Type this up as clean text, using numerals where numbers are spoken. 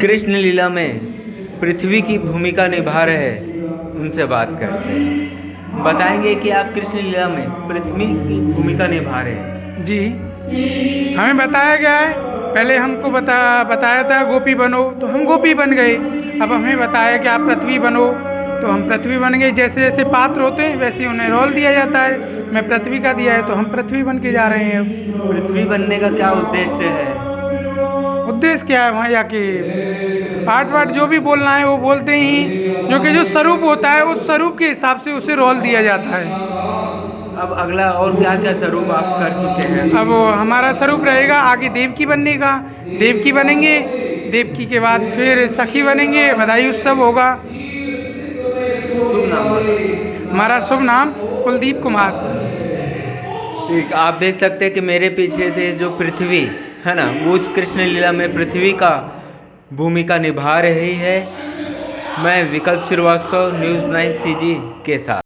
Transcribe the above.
कृष्ण लीला में पृथ्वी की भूमिका निभा रहे उनसे बात करते हैं। बताएंगे कि आप कृष्ण लीला में पृथ्वी की भूमिका निभा रहे हैं। जी, हमें बताया गया है। पहले हमको बताया था गोपी बनो, तो हम गोपी बन गए। अब हमें बताया कि आप पृथ्वी बनो, तो हम पृथ्वी बन गए। जैसे जैसे पात्र होते हैं वैसे उन्हें रोल दिया जाता है। मैं पृथ्वी का दिया है तो हम पृथ्वी बन के जा रहे हैं। अब पृथ्वी बनने का क्या उद्देश्य है? उद्देश्य क्या है? वहाँ जाके पाठ वाठ जो भी बोलना है वो बोलते ही, जो कि जो स्वरूप होता है उस स्वरूप के हिसाब से उसे रोल दिया जाता है। अब अगला और क्या क्या स्वरूप आप कर चुके हैं? अब हमारा स्वरूप रहेगा आगे देवकी बनने का। देवकी बनेंगे, देवकी के बाद फिर सखी बनेंगे, बधाई उत्सव होगा। शुभ नाम हमारा शुभ नाम कुलदीप कुमार। ठीक, आप देख सकते हैं कि मेरे पीछे थे जो पृथ्वी है ना, वो उस कृष्ण लीला में पृथ्वी का भूमिका निभा रही है। मैं विकल्प श्रीवास्तव, न्यूज़ 9 CG के साथ।